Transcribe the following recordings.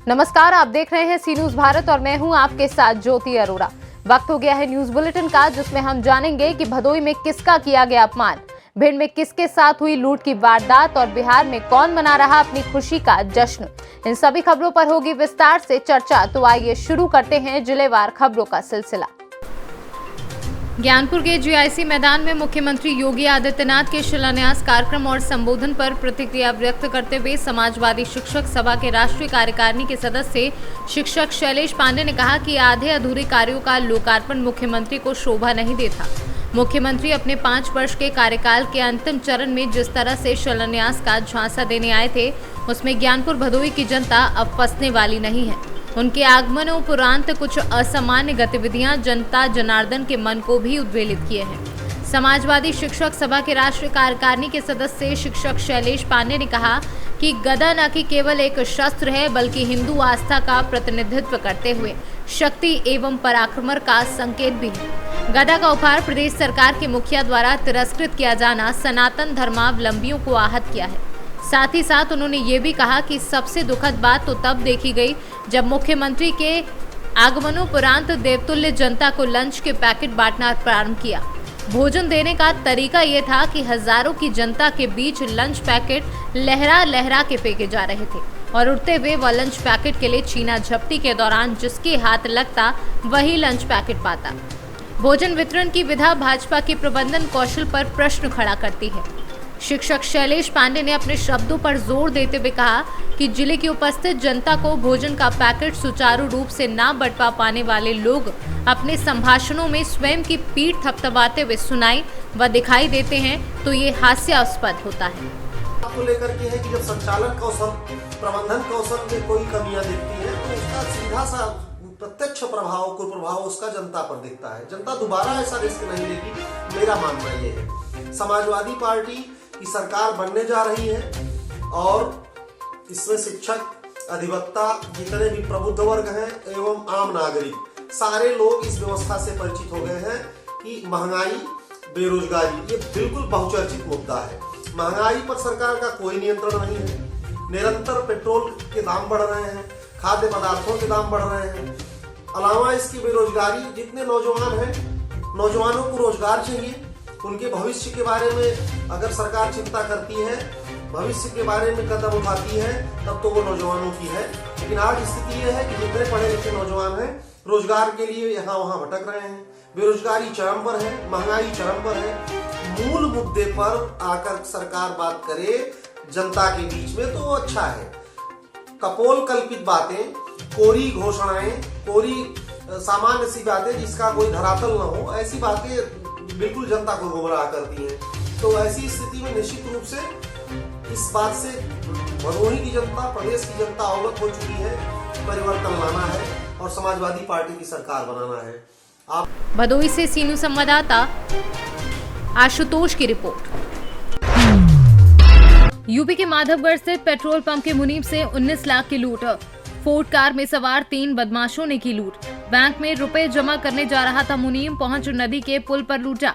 नमस्कार, आप देख रहे हैं सी न्यूज भारत और मैं हूं आपके साथ ज्योति अरोड़ा। वक्त हो गया है न्यूज बुलेटिन का, जिसमें हम जानेंगे कि भदोई में किसका किया गया अपमान, भिंड में किसके साथ हुई लूट की वारदात और बिहार में कौन मना रहा अपनी खुशी का जश्न। इन सभी खबरों पर होगी विस्तार से चर्चा। तो आइए शुरू करते हैं जिलेवार खबरों का सिलसिला। ज्ञानपुर के जीआईसी मैदान में मुख्यमंत्री योगी आदित्यनाथ के शिलान्यास कार्यक्रम और संबोधन पर प्रतिक्रिया व्यक्त करते हुए समाजवादी शिक्षक सभा के राष्ट्रीय कार्यकारिणी के सदस्य शिक्षक शैलेश पांडे ने कहा कि आधे अधूरे कार्यों का लोकार्पण मुख्यमंत्री को शोभा नहीं देता। मुख्यमंत्री अपने 5 वर्ष के कार्यकाल के अंतिम चरण में जिस तरह से शिलान्यास का झांसा देने आए थे, उसमें ज्ञानपुर भदोई की जनता अब फंसने वाली नहीं है। उनके आगमन उपरांत कुछ असामान्य गतिविधियां जनता जनार्दन के मन को भी उद्वेलित किए हैं। समाजवादी शिक्षक सभा के राष्ट्रीय कार्यकारिणी के सदस्य शिक्षक शैलेश पांडे ने कहा कि गदा न कि केवल एक शस्त्र है, बल्कि हिंदू आस्था का प्रतिनिधित्व करते हुए शक्ति एवं पराक्रम का संकेत भी है। गदा का उपहार प्रदेश सरकार के मुखिया द्वारा तिरस्कृत किया जाना सनातन धर्मावलंबियों को आहत किया है। साथ ही साथ उन्होंने ये भी कहा कि सबसे दुखद बात तो तब देखी गई जब मुख्यमंत्री के आगमनोपरांत देवतुल्य जनता को लंच के पैकेट बांटना प्रारंभ किया। भोजन देने का तरीका ये था कि हजारों की जनता के बीच लंच पैकेट लहरा लहरा के फेंके जा रहे थे और उड़ते हुए वह लंच पैकेट के लिए छीना झपटी के दौरान जिसके हाथ लगता वही लंच पैकेट पाता। भोजन वितरण की विधा भाजपा के प्रबंधन कौशल पर प्रश्न खड़ा करती है। शिक्षक शैलेश पांडे ने अपने शब्दों पर जोर देते हुए कहा कि जिले की उपस्थित जनता को भोजन का पैकेट सुचारू रूप से ना बंटवा पाने वाले लोग अपने संभाषणों में स्वयं की पीठ थपथपाते हुए सुनाई व दिखाई देते हैं, तो ये हास्यास्पद होता है। आपको लेकर के है कि जब संचालन कौशल, प्रबंधन कौशल में कोई कमियां दिखती है तो उसका सीधा सा प्रत्यक्ष प्रभाव, कुप्रभाव उसका जनता पर दिखता है। जनता दोबारा ऐसा रिस्क नहीं लेगी, मेरा मानना ये है। समाजवादी पार्टी की सरकार बनने जा रही है और इसमें शिक्षक, अधिवक्ता, जितने भी प्रबुद्ध वर्ग हैं एवं आम नागरिक सारे लोग इस व्यवस्था से परिचित हो गए हैं कि महंगाई, बेरोजगारी ये बिल्कुल बहुचर्चित मुद्दा है। महंगाई पर सरकार का कोई नियंत्रण नहीं है। निरंतर पेट्रोल के दाम बढ़ रहे हैं, खाद्य पदार्थों के दाम बढ़ रहे हैं। अलावा इसकी बेरोजगारी, जितने नौजवान हैं, नौजवानों को रोजगार चाहिए, उनके भविष्य के बारे में अगर सरकार चिंता करती है, भविष्य के बारे में कदम उठाती है, तब तो वो नौजवानों की है। लेकिन आज स्थिति ये है कि जितने पढ़े लिखे नौजवान हैं रोजगार के लिए यहाँ वहाँ भटक रहे हैं। बेरोजगारी चरम पर है, महंगाई चरम पर है। मूल मुद्दे पर आकर सरकार बात करे जनता के बीच में तो अच्छा है। कपोल कल्पित बातें, कोरी घोषणाएं, कोरी सामान्य सी बातें जिसका कोई धरातल न हो, ऐसी बातें बिल्कुल जनता को गुमराह करती हैं। तो ऐसी स्थिति में निश्चित रूप से इस बात से भदोही की जनता, प्रदेश की जनता अवगत हो चुकी है। परिवर्तन लाना है और समाजवादी पार्टी की सरकार बनाना है। भदोही से सी न्यूज संवाददाता आशुतोष की रिपोर्ट। यूपी के माधवगढ़ स्थित पेट्रोल पंप के मुनीम से 19 लाख की लूट। फोर्ड कार में सवार 3 बदमाशों ने की लूट। बैंक में रुपए जमा करने जा रहा था मुनीम, पहुंच नदी के पुल पर लूटा।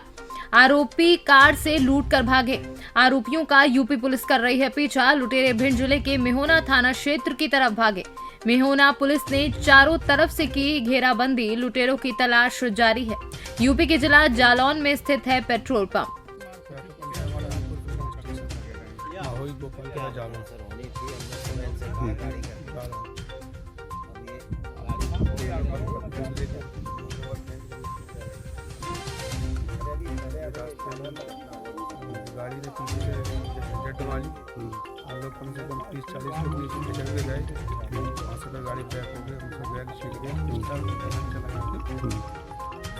आरोपी कार से लूट कर भागे। आरोपियों का यूपी पुलिस कर रही है पीछा। लुटेरे भिंड जिले के मेहोना थाना क्षेत्र की तरफ भागे। मेहोना पुलिस ने चारों तरफ से की घेराबंदी। लुटेरों की तलाश जारी है। यूपी के जिला जालौन में स्थित है पेट्रोल पंप। गाड़ी ने पीछे से जेट वाली हम लोग कम से कम 30-40 लोग नीचे चढ़ के गए। वहाँ से गाड़ी बैक हो गई, हमसे बैग छीट गए,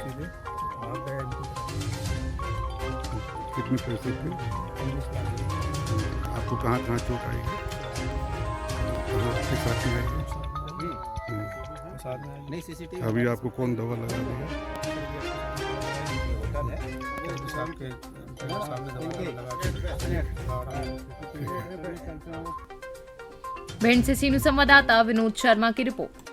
सीधे भाग गए। कितने पैसे थे? 19 लाख। आपको कहाँ कहाँ चोट आई है? आपके साथ में आई है? नहीं CCTV। अभी आपको कौन दवा लगा दिया? भिंड से सी न्यूज संवाददाता विनोद शर्मा की रिपोर्ट।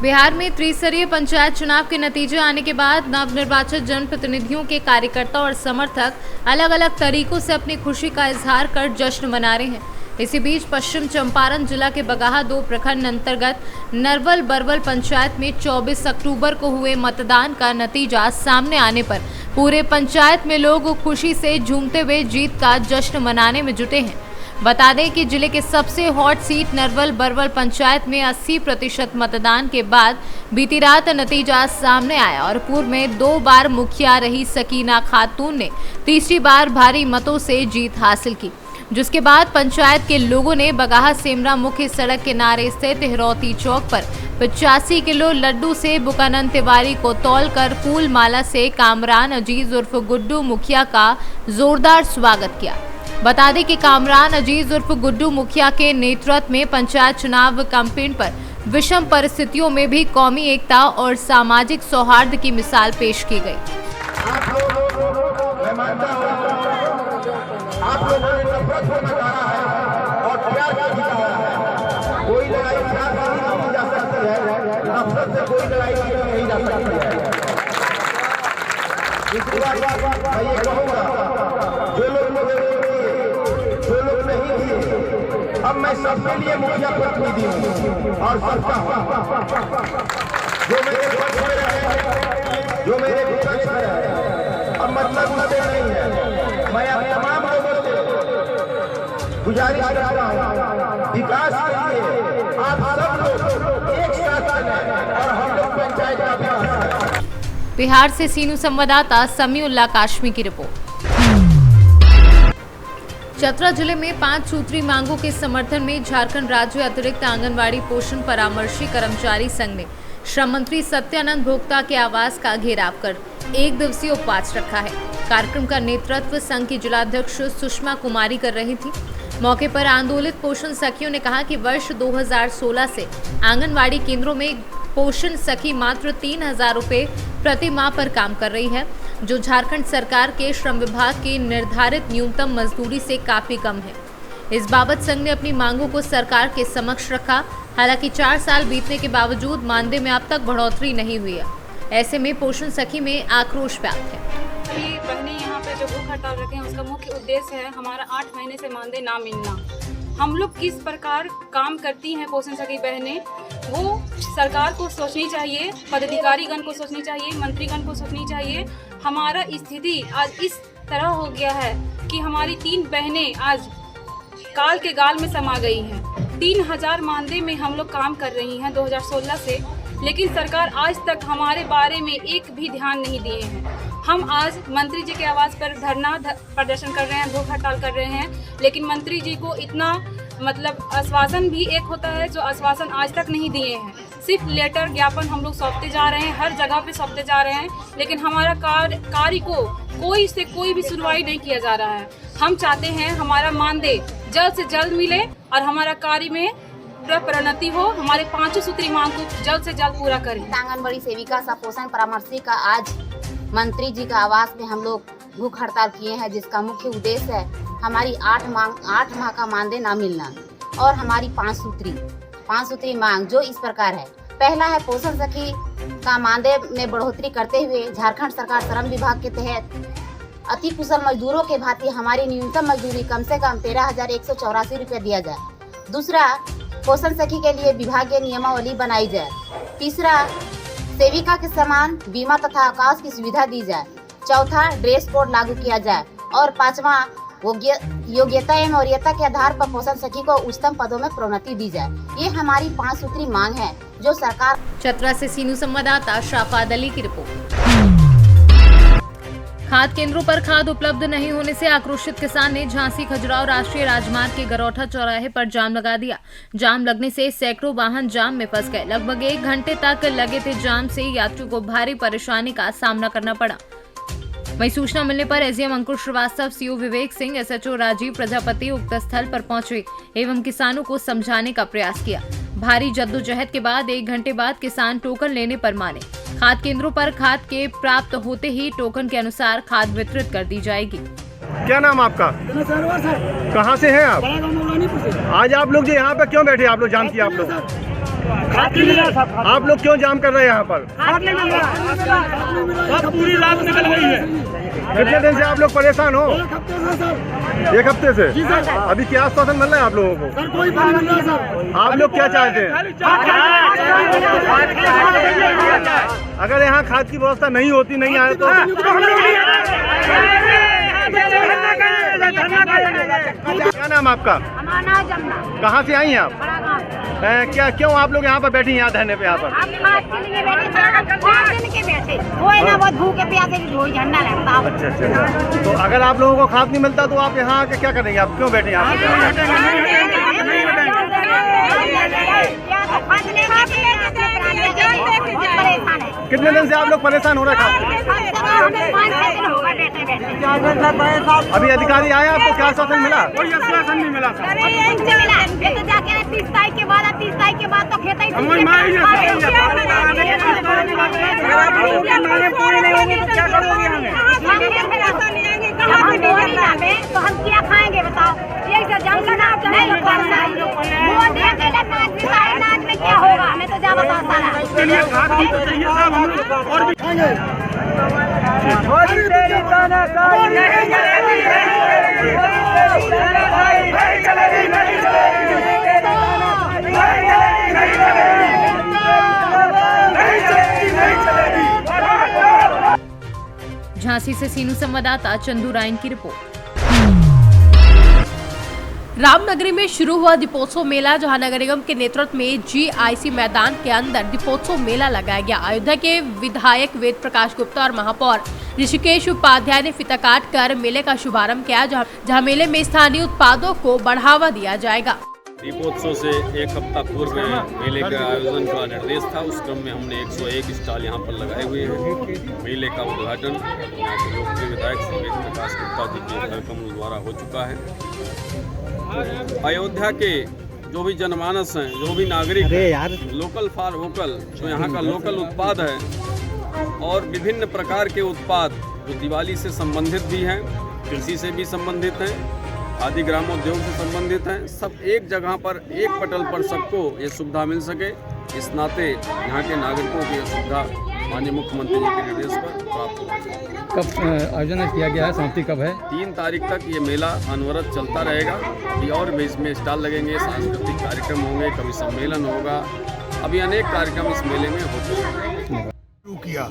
बिहार में त्रिस्तरीय पंचायत चुनाव के नतीजे आने के बाद नवनिर्वाचित जनप्रतिनिधियों के कार्यकर्ता और समर्थक अलग अलग तरीकों से अपनी खुशी का इजहार कर जश्न मना रहे हैं। इसी बीच पश्चिम चंपारण जिला के बगाहा 2 प्रखंड अंतर्गत नरवल बरवल पंचायत में 24 अक्टूबर को हुए मतदान का नतीजा सामने आने पर पूरे पंचायत में लोग खुशी से झूमते हुए जीत का जश्न मनाने में जुटे हैं। बता दें कि जिले के सबसे हॉट सीट नरवल बरवल पंचायत में 80% मतदान के बाद बीती रात नतीजा सामने आया और पूर्व में 2 बार मुखिया रही सकीना खातून ने तीसरी बार भारी मतों से जीत हासिल की, जिसके बाद पंचायत के लोगों ने बगाहा सेमरा मुख्य सड़क किनारे स्थित हिरौती चौक पर 85 किलो लड्डू से बुकानंद तिवारी को तौलकर फूल माला से कामरान अजीज उर्फ गुड्डू मुखिया का जोरदार स्वागत किया। बता दें कि कामरान अजीज उर्फ गुड्डू मुखिया के नेतृत्व में पंचायत चुनाव कैंपेन पर विषम परिस्थितियों में भी कौमी एकता और सामाजिक सौहार्द की मिसाल पेश की गई। आप लोगों ने नफरत को नकारा है और प्यार को जिताया है। कोई लड़ाई प्यार से नहीं जा सकती है, नफरत से कोई लड़ाई नहीं जा सकती है। इसके बाद मैं ये कहूँगा, जो लोग जो लोग नहीं थे, अब मैं सबके लिए मुखिया प्रतिनिधि हूँ और सबका जो मेरे पक्ष में रहे, जो मेरे विपक्ष में रहे, अब मतलब उससे नहीं है। मैं अब तमाम लोगों से गुजारिश करता हूँ, विकास के लिए आप सब लोग एक साथ चलें और हम लोग पंचायत का विकास करें। बिहार से सीनू संवाददाता समीउल्लाह काशमी की रिपोर्ट। चतरा जिले में 5 सूत्री मांगों के समर्थन में झारखंड राज्य अतिरिक्त आंगनवाड़ी पोषण परामर्शी कर्मचारी संघ ने श्रम मंत्री सत्यानंद भोक्ता के आवास का घेराव कर 1 दिवसीय उपवास रखा है। कार्यक्रम का नेतृत्व संघ की जिलाध्यक्ष सुषमा कुमारी कर रही थी। मौके पर आंदोलित पोषण सखियों ने कहा कि वर्ष 2016 से आंगनवाड़ी केंद्रों में पोषण सखी मात्र 3,000 रुपये प्रति माह पर काम कर रही है, जो झारखंड सरकार के श्रम विभाग की निर्धारित न्यूनतम मजदूरी से काफी कम है। इस बाबत संघ ने अपनी मांगों को सरकार के समक्ष रखा। हालांकि 4 साल बीतने के बावजूद मानदेय में अब तक बढ़ोतरी नहीं हुई है। ऐसे में पोषण सखी में आक्रोश व्याप्त है। बहनें यहाँ पे जो भूख हड़ताल रखे हैं, उसका मुख्य उद्देश्य है हमारा 8 महीने से मानदेय ना मिलना। हम लोग किस प्रकार काम करती हैं पोषण सखी बहनें, वो सरकार को सोचनी चाहिए, पदाधिकारीगण को सोचनी चाहिए, मंत्रीगण को सोचनी चाहिए। हमारा स्थिति आज इस तरह हो गया है कि हमारी 3 बहनें आज काल के गाल में समा गई हैं। 3,000 मानदेय में हम लोग काम कर रही हैं 2016 से, लेकिन सरकार आज तक हमारे बारे में एक भी ध्यान नहीं दिए हैं। हम आज मंत्री जी के आवास पर धरना प्रदर्शन कर रहे हैं, भूख हड़ताल कर रहे हैं, लेकिन मंत्री जी को इतना आश्वासन भी एक होता है जो आश्वासन आज तक नहीं दिए हैं। सिर्फ लेटर ज्ञापन हम लोग सौंपते जा रहे हैं, हर जगह पे सौंपते जा रहे हैं, लेकिन हमारा कार्य को कोई भी सुनवाई नहीं किया जा रहा है। हम चाहते हैं हमारा मानदेय जल्द से जल्द मिले और हमारा कार्य में प्रोन्नति हो, हमारे 5 सूत्री मांग को जल्द से जल्द पूरा करें। आंगनबाड़ी सेविका सा पोषण परामर्शी का आज मंत्री जी का आवास में हम लोग भूख हड़ताल किए हैं, जिसका मुख्य उद्देश्य है हमारी 8 माह का मानदेय ना मिलना और हमारी 5 सूत्री मांग जो इस प्रकार है। पहला है पोषण सखी का मानदेय में बढ़ोतरी करते हुए झारखंड सरकार श्रम विभाग के तहत अति कुशल मजदूरों के भांति हमारी न्यूनतम मजदूरी कम से कम 13,184 रुपये दिया जाए। दूसरा, पोषण सखी के लिए विभागीय नियमावली बनाई जाए। तीसरा, सेविका के समान बीमा तथा अवकाश की सुविधा दी जाए। चौथा, ड्रेस कोड लागू किया जाए और 5वां, योग्यता एवं वरीयता के आधार पर पोषण सखी को उच्चतम पदों में प्रोन्नति दी जाए। ये हमारी 5 सूत्री मांग है जो सरकार। चतरा से सीनू संवाददाता शाफाद अली की रिपोर्ट। खाद केंद्रों पर खाद उपलब्ध नहीं होने से आक्रोशित किसान ने झांसी खजुराहो राष्ट्रीय राजमार्ग के गरौठा चौराहे पर जाम लगा दिया। जाम लगने से सैकड़ों वाहन जाम में फंस गए। लगभग 1 घंटे तक लगे थे जाम से यात्रियों को भारी परेशानी का सामना करना पड़ा। वहीं सूचना मिलने पर एसडीएम अंकुर श्रीवास्तव, सीओ विवेक सिंह, एसएचओ राजीव प्रजापति उक्त स्थल पर पहुंचे एवं किसानों को समझाने का प्रयास किया। भारी जद्दोजहद के बाद 1 घंटे बाद किसान टोकन लेने पर माने। खाद केंद्रों पर खाद के प्राप्त होते ही टोकन के अनुसार खाद वितरित कर दी जाएगी। क्या नाम आपका? कहाँ से हैं आप? आज आप लोग जो यहाँ पे क्यों बैठे? आप लोग जाम किया? आप लोग क्यों जाम कर रहे हैं यहाँ पर? पूरी रात निकल गई है। कितने दिन से आप लोग परेशान हो? 1 हफ्ते से? अभी क्या आश्वासन मिल रहा है आप लोगों को? सर कोई बात नहीं है सर। आप लोग क्या चाहते हैं? अगर यहाँ खाद की व्यवस्था नहीं होती, नहीं आए तो क्या नाम आपका? कहाँ से आई हैं आप? क्या क्यों आप लोग यहाँ पर बैठी हैं, यहाँ धरने पे? यहाँ पर अच्छा। तो अगर आप लोगों को खाद नहीं मिलता तो आप यहाँ आके क्या करेंगे? आप क्यों बैठे यहाँ कितने दिन से आप लोग परेशान हो रहे हैं खाद? अभी अधिकारी आए, आपको क्या आश्वासन मिला? कोई आश्वासन नहीं मिला सर। 30 तारीख के बाद तो खेत तो हम क्या खाएंगे बताओ? यही तो जंग में क्या होगा हमें तो जा बताओ झांसी से सीनू संवाददाता चंदू रायन की रिपोर्ट। रामनगरी में शुरू हुआ दीपोत्सव मेला, जहां नगर निगम के नेतृत्व में जीआईसी मैदान के अंदर दीपोत्सव मेला लगाया गया। अयोध्या के विधायक वेद प्रकाश गुप्ता और महापौर ऋषिकेश उपाध्याय ने फीता काट कर मेले का शुभारंभ किया, जहां मेले में स्थानीय उत्पादों को बढ़ावा दिया जाएगा। दीपोत्सव से 1 हफ्ता पूर्व मेले के आयोजन का निर्देश था। उस क्रम में हमने 101 स्टॉल यहाँ पर लगाए हुए हैं। मेले का उद्घाटन यहाँ के लोकप्रिय विधायक श्री वेद प्रकाश गुप्ता जी के कार्यक्रम द्वारा हो चुका है। अयोध्या के जो भी जनमानस हैं, जो भी नागरिक हैं, लोकल फॉर वोकल, जो यहाँ का लोकल उत्पाद है और विभिन्न प्रकार के उत्पाद जो दिवाली से संबंधित भी हैं, कृषि से भी संबंधित हैं, आदि ग्रामोद्योग से संबंधित हैं, सब एक जगह पर एक पटल पर सबको ये सुविधा मिल सके, इस नाते यहाँ के नागरिकों की सुविधा माननीय मुख्यमंत्री जी के निर्देश पर प्राप्त हो। कब आयोजन किया गया है? समाप्ति कब है? 3 तारीख तक ये मेला अनवरत चलता रहेगा। अभी और भी इसमें स्टॉल लगेंगे, सांस्कृतिक कार्यक्रम होंगे, कभी सम्मेलन होगा, अभी अनेक कार्यक्रम इस मेले में होते हैं। किया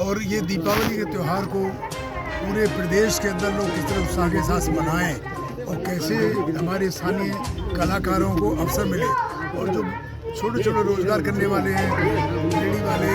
और ये दीपावली के त्यौहार को पूरे प्रदेश के अंदर लोग किस तरह उत्साह के साथ मनाएं और कैसे हमारे स्थानीय कलाकारों को अवसर मिले और जो छोटे छोटे रोजगार करने वाले हैं, रेडी वाले,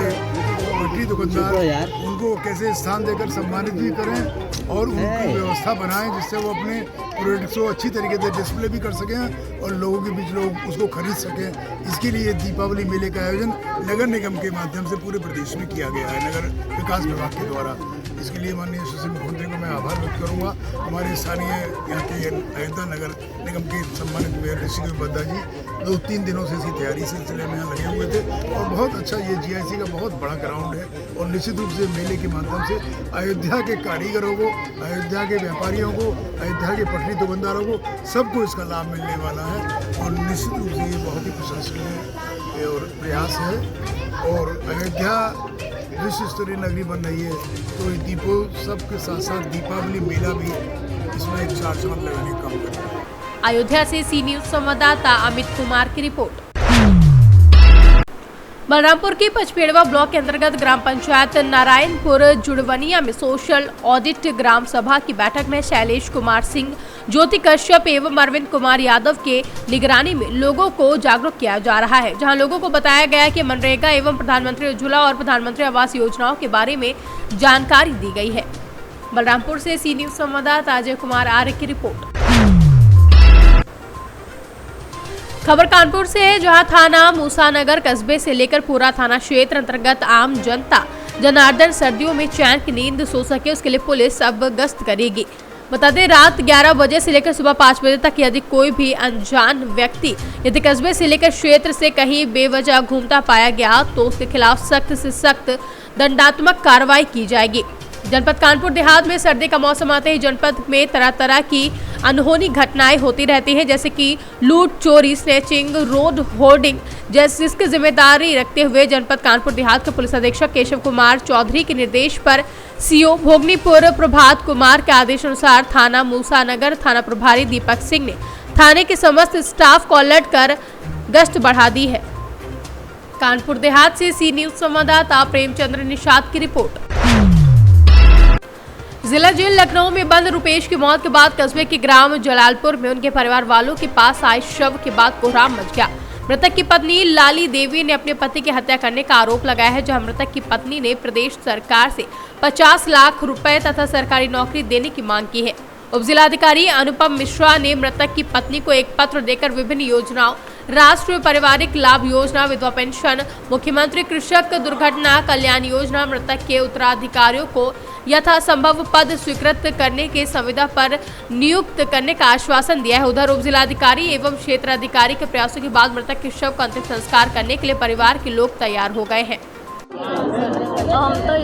पटरी दुकानदार, उनको कैसे स्थान देकर सम्मानित भी करें और उनकी व्यवस्था बनाएं जिससे वो अपने प्रोडक्ट्स को अच्छी तरीके से डिस्प्ले भी कर सकें और लोगों के बीच लोग उसको खरीद सकें। इसके लिए दीपावली मेले का आयोजन नगर निगम के माध्यम से पूरे प्रदेश में किया गया है, नगर विकास विभाग के द्वारा। इसके लिए माननीय सुशील मुख्यमंत्री को मैं आभार व्यक्त करूंगा। हमारे स्थानीय यहाँ के अयोध्या नगर निगम के सम्मानित मेयर ऋषिकेश उपाध्याय जी 2-3 दिनों से इसकी तैयारी सिलसिले में यहाँ लगे हुए थे और बहुत अच्छा ये जीआईसी का बहुत बड़ा ग्राउंड है और निश्चित रूप से मेले के माध्यम से अयोध्या के कारीगरों को, अयोध्या के व्यापारियों को, अयोध्या के पटरी दुकानदारों को सबको इसका लाभ मिलने वाला है और निश्चित रूप से ये बहुत ही प्रशंसनीय और प्रयास है और अयोध्या विश्व स्तरीय नगरी बन रही है तो दीपोत्सव के साथ साथ दीपावली मेला भी इसमें एक 4 चांद लगाने का काम करता है। अयोध्या से सी न्यूज संवाददाता अमित कुमार की रिपोर्ट। बलरामपुर के पचपेड़वा ब्लॉक के अंतर्गत ग्राम पंचायत नारायणपुर जुड़वनिया में सोशल ऑडिट ग्राम सभा की बैठक में शैलेश कुमार सिंह, ज्योति कश्यप एवं अरविंद कुमार यादव के निगरानी में लोगों को जागरूक किया जा रहा है, जहां लोगों को बताया गया कि मनरेगा एवं प्रधानमंत्री उज्ज्वला और प्रधानमंत्री आवास योजनाओं के बारे में जानकारी दी गई है। बलरामपुर से सी न्यूज संवाददाता अजय कुमार आर्य की रिपोर्ट। खबर कानपुर से है, जहां थाना मूसानगर कस्बे से लेकर पूरा थाना क्षेत्र अंतर्गत आम जनता जनार्दन सर्दियों में चैन की नींद सो सके उसके लिए पुलिस अब गश्त करेगी। बता दें, रात 11 बजे से लेकर सुबह 5 बजे तक यदि कोई भी अनजान व्यक्ति यदि कस्बे से लेकर क्षेत्र से कहीं बेवजह घूमता पाया गया तो उसके खिलाफ सख्त से सख्त दंडात्मक कार्रवाई की जाएगी। जनपद कानपुर देहात में सर्दी का मौसम आते ही जनपद में तरह तरह की अनहोनी घटनाएं होती रहती हैं, जैसे कि लूट, चोरी, स्नैचिंग, रोड होर्डिंग, जिसकी जिम्मेदारी रखते हुए जनपद कानपुर देहात के पुलिस अधीक्षक केशव कुमार चौधरी के निर्देश पर सीओ भोगनीपुर प्रभात कुमार के आदेश अनुसार थाना मूसानगर थाना प्रभारी दीपक सिंह ने थाने के समस्त स्टाफ को अलर्ट कर गश्त बढ़ा दी है। कानपुर देहात से सी न्यूज संवाददाता प्रेमचंद्र निषाद की रिपोर्ट। जिला जेल लखनऊ में बंद रुपेश की मौत के बाद कस्बे के ग्राम जलालपुर में उनके परिवार वालों के पास आए शव के बाद कोहराम मच गया। मृतक की पत्नी लाली देवी ने अपने पति की हत्या करने का आरोप लगाया है, जहां मृतक की पत्नी ने प्रदेश सरकार से 50 लाख रुपए तथा सरकारी नौकरी देने की मांग की है। उप जिलाधिकारी अनुपम मिश्रा ने मृतक की पत्नी को एक पत्र देकर विभिन्न योजनाओं, राष्ट्रीय पारिवारिक लाभ योजना, विधवा पेंशन, मुख्यमंत्री कृषक दुर्घटना कल्याण योजना, मृतक के उत्तराधिकारियों को यथासंभव पद स्वीकृत करने के संविदा पर नियुक्त करने का आश्वासन दिया है। उधर उप जिलाधिकारी एवं क्षेत्राधिकारी के प्रयासों के बाद मृतक के शव का अंतिम संस्कार करने के लिए परिवार के लोग तैयार हो गए हैं।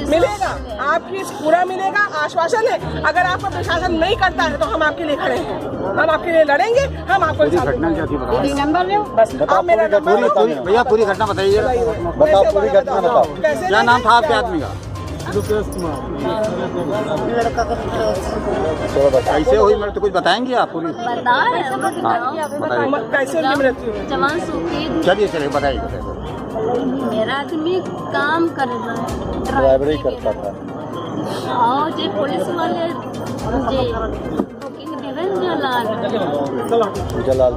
मिलेगा, आपकी पूरा मिलेगा, आश्वासन है। अगर आपका प्रशासन नहीं करता है तो हम आपके लिए खड़े हैं, हम आपके लिए लड़ेंगे, हम आपको भैया पूरी घटना बताइए। बताओ पूरी घटना बताओ। क्या नाम था आपके आदमी का? कैसे हुई मृत्यु कुछ बताएंगे आप? पूरी कैसे मृत्यु? चलिए चलिए बताइए। मेरा आदमी काम कर रहा है, ड्राइवरी करता था। और जो पुलिस वाले जलाल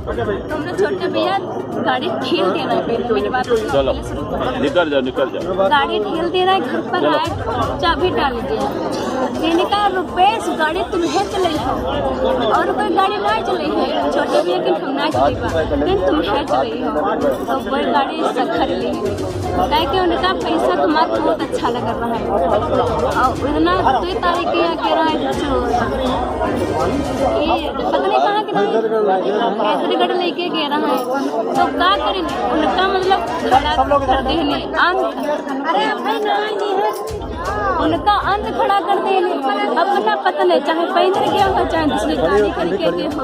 तुमने छोटे भैया गाड़ी ठेल देना है। मेरी बात चलो निकल जाओ। गाड़ी ठेल देना है, घर पर आए चाबी डाल दिया। देने का रुपेश गाड़ी तुम्हें चले हो और कोई गाड़ी ना चले है। छोटे भैया की हम ना चले लेकिन तुम्हें चले हो तो कोई गाड़ी सखर ली है कि उनका पैसा तुम्हारा बहुत अच्छा लग रहा है। और इतना 2 तारीख के रहा है पता नहीं कहाँ के हैदरगढ़ लेके गया रहा है तो क्या करेंगे? उनका मतलब खड़ा कर देने अरे उनका अंत खड़ा कर देने अपना पता नहीं, चाहे पैदल गया हो चाहे दूसरी गाड़ी करके गया हो,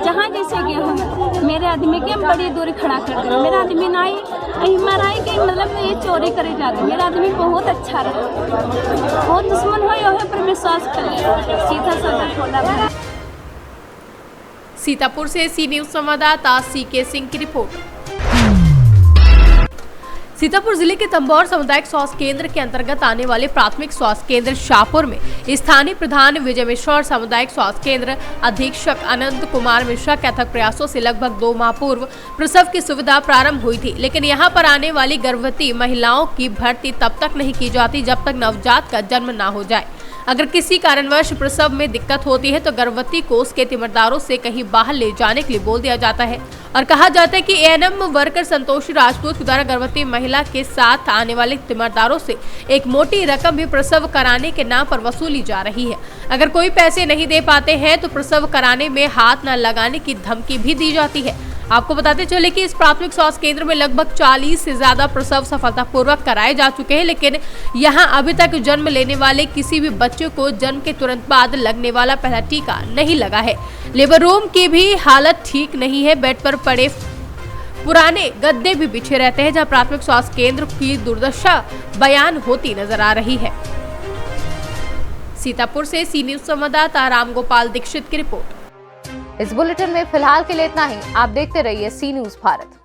जहाँ जैसे गया हो। मेरे आदमी के बड़ी दूरी खड़ा कर दे। मेरा आदमी नाई मराई के मतलब ये चोरी करे जाते। मेरा आदमी बहुत अच्छा रहा, बहुत दुश्मन हो पर विश्वास कर सीधा साधा खोला। सीतापुर से सी न्यूज संवाददाता सीके सिंह की रिपोर्ट। सीतापुर जिले के तंबौर सामुदायिक स्वास्थ्य केंद्र के अंतर्गत आने वाले प्राथमिक स्वास्थ्य केंद्र शाहपुर में स्थानीय प्रधान विजय मिश्रा और सामुदायिक स्वास्थ्य केंद्र अधीक्षक अनंत कुमार मिश्रा के अथक प्रयासों से लगभग 2 माह पूर्व प्रसव की सुविधा प्रारंभ हुई थी, लेकिन यहां पर आने वाली गर्भवती महिलाओं की भर्ती तब तक नहीं की जाती जब तक नवजात का जन्म न हो जाए। अगर किसी कारणवश प्रसव में दिक्कत होती है तो गर्भवती को उसके तीमरदारों से कहीं बाहर ले जाने के लिए बोल दिया जाता है और कहा जाता है कि एएनएम वर्कर संतोषी राजपूत के द्वारा गर्भवती महिला के साथ आने वाले तीमरदारों से एक मोटी रकम भी प्रसव कराने के नाम पर वसूली जा रही है। अगर कोई पैसे नहीं दे पाते हैं तो प्रसव कराने में हाथ न लगाने की धमकी भी दी जाती है। आपको बताते चले कि इस प्राथमिक स्वास्थ्य केंद्र में लगभग 40 से ज्यादा प्रसव सफलतापूर्वक कराए जा चुके हैं, लेकिन यहां अभी तक जन्म लेने वाले किसी भी बच्चे को जन्म के तुरंत बाद लगने वाला पहला टीका नहीं लगा है। लेबर रूम की भी हालत ठीक नहीं है, बेड पर पड़े पुराने गद्दे भी बिछे रहते हैं, जहां प्राथमिक स्वास्थ्य केंद्र की दुर्दशा बयान होती नजर आ रही है। सीतापुर से सी न्यूज संवाददाता रामगोपाल दीक्षित की रिपोर्ट। इस बुलेटिन में फिलहाल के लिए इतना ही। आप देखते रहिए सी न्यूज भारत।